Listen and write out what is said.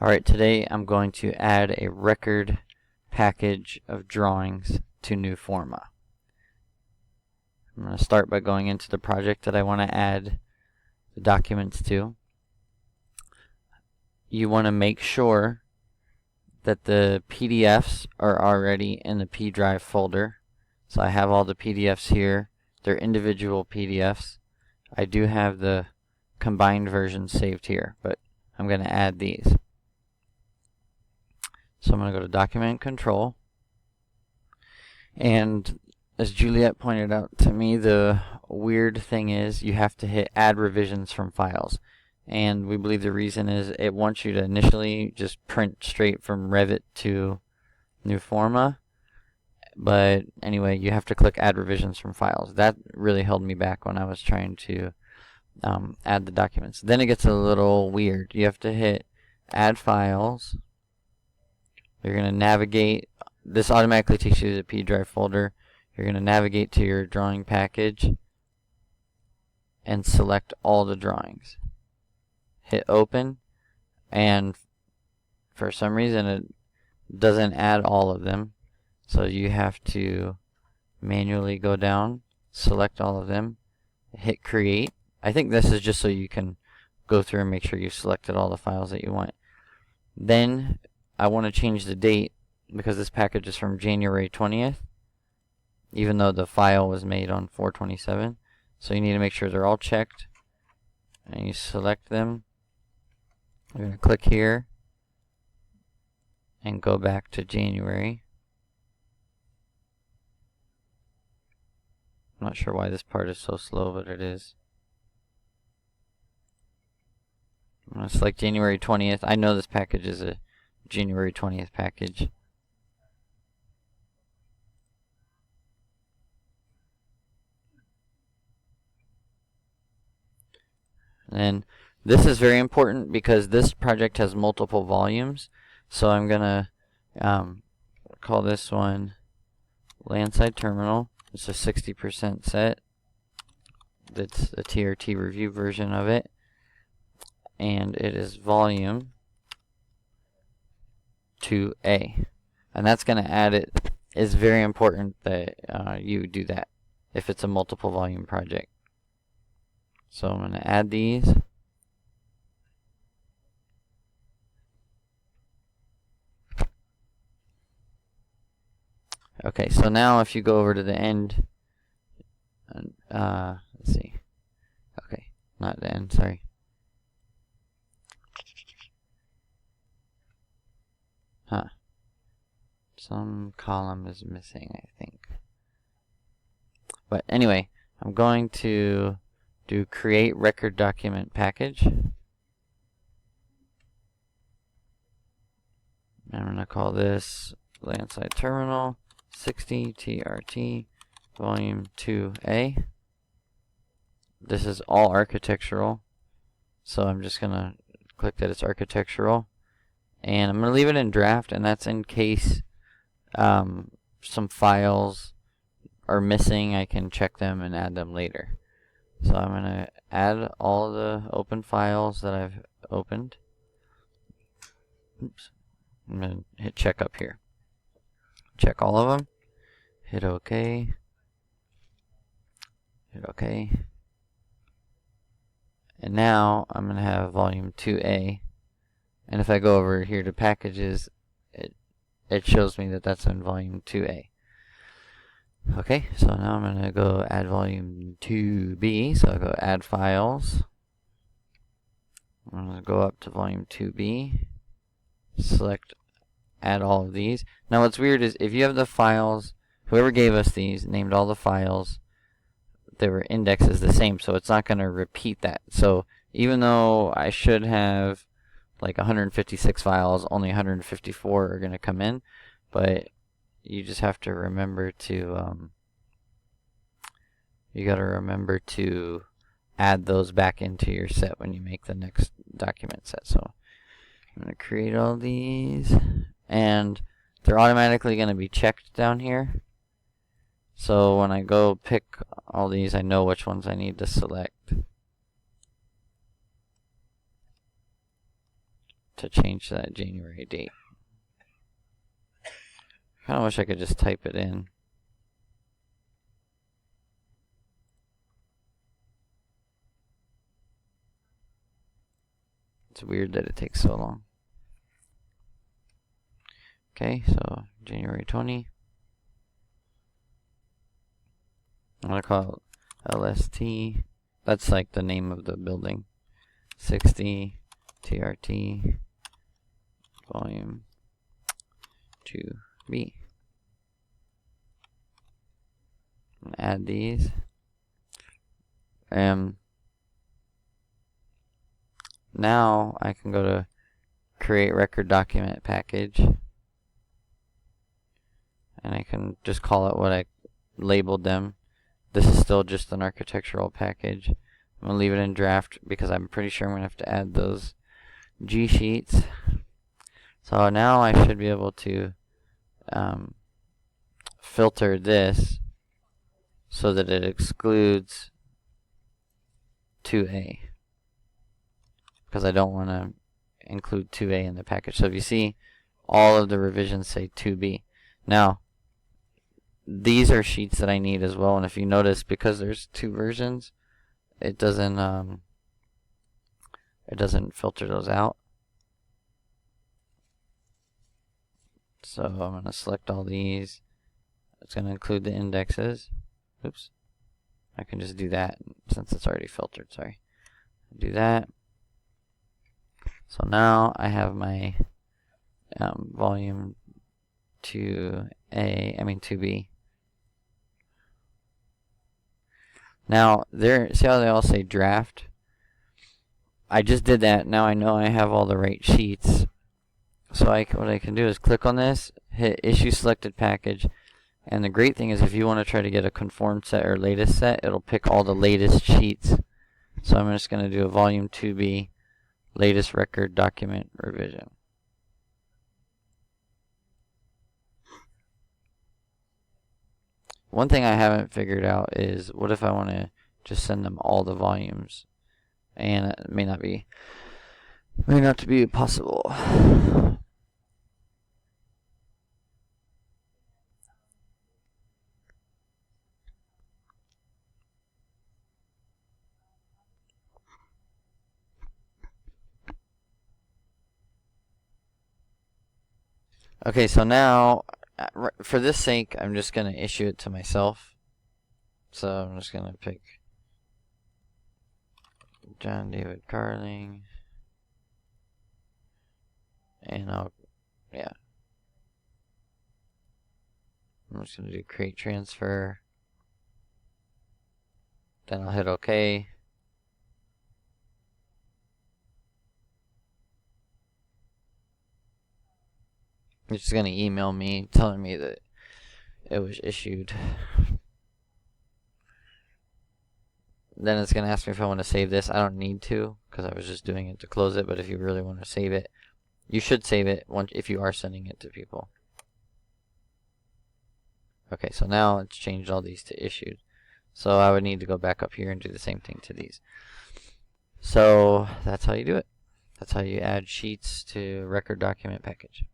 Alright, today I'm going to add a record package of drawings to Newforma. I'm going to start by going into the project that I want to add the documents to. You want to make sure that the PDFs are already in the P drive folder. So I have all the PDFs here. They're individual PDFs. I do have the combined version saved here, but I'm going to add these. So I'm going to go to Document Control, and as Juliet pointed out to me, the weird thing is you have to hit Add Revisions from Files, and we believe the reason is it wants you to initially just print straight from Revit to Newforma, but anyway, you have to click Add Revisions from Files. That really held me back when I was trying to add the documents. Then it gets a little weird. You have to hit Add Files. You're going to navigate. This automatically takes you to the P drive folder. You're going to navigate to your drawing package and select all the drawings. Hit open, and for some reason it doesn't add all of them. So you have to manually go down, select all of them, hit create. I think this is just so you can go through and make sure you've selected all the files that you want. Then I want to change the date because this package is from January 20th, even though the file was made on 4/27. So you need to make sure they're all checked, and you select them. You're going to click here and go back to January. I'm not sure why this part is so slow, but it is. I'm going to select January 20th. I know this package is a January 20th package. And this is very important because this project has multiple volumes. So I'm going to call this one Landside Terminal. It's a 60% set. That's a TRT review version of it. And it is volume 2A. And that's going to add it. It's very important that you do that if it's a multiple volume project. So I'm going to add these. Okay, so now if you go over to the end, let's see. Okay, not the end, sorry. Some column is missing, I think. But anyway, I'm going to do Create Record Document Package. I'm going to call this Landside Terminal 60 TRT Volume 2A. This is all architectural, so I'm just going to click that it's architectural. And I'm going to leave it in draft, and that's in case some files are missing. I can check them and add them later. So I'm going to add all the open files that I've opened. Oops. I'm going to hit check up here. Check all of them. Hit OK. Hit OK. And now I'm going to have volume 2A. And if I go over here to packages, it shows me that that's in volume 2A. Okay, so now I'm going to go add volume 2B. So I'll go add files. I'm going to go up to volume 2B. Select add all of these. Now what's weird is if you have the files, whoever gave us these named all the files, their index is the same, so it's not going to repeat that. So even though I should have like 156 files, only 154 are going to come in, but you just have to remember to you got to remember to add those back into your set when you make the next document set. So I'm going to create all these, and they're automatically going to be checked down here. So when I go pick all these, I know which ones I need to select to change that January date. I kind of wish I could just type it in. It's weird that it takes so long. Okay, so January 20. I'm going to call it LST. That's like the name of the building. 60 TRT volume 2B. I'm going to add these. Now I can go to create record document package, and I can just call it what I labeled them. This is still just an architectural package. I'm going to leave it in draft because I'm pretty sure I'm going to have to add those G sheets. So now I should be able to filter this so that it excludes 2A, because I don't want to include 2A in the package. So if you see, all of the revisions say 2B. Now, these are sheets that I need as well, and if you notice, because there's two versions, it doesn't filter those out. So I'm going to select all these. It's going to include the indexes. Oops. I can just do that since it's already filtered. Sorry. Do that. So now I have my volume 2B. Now, see how they all say draft? I just did that. Now I know I have all the right sheets. So what I can do is click on this, hit issue selected package, and the great thing is if you want to try to get a conform set or latest set, it'll pick all the latest sheets. So I'm just going to do a volume 2B latest record document revision. One thing I haven't figured out is what if I want to just send them all the volumes, and it may not be possible. Okay, so now, for this sake, I'm just going to issue it to myself. So I'm just going to pick John David Carling. And I'm just going to do create transfer. Then I'll hit OK. It's just going to email me telling me that it was issued. Then it's going to ask me if I want to save this. I don't need to because I was just doing it to close it, but if you really want to save it, you should save it if you are sending it to people. Okay, so now it's changed all these to issued. So I would need to go back up here and do the same thing to these. So that's how you do it. That's how you add sheets to record document package.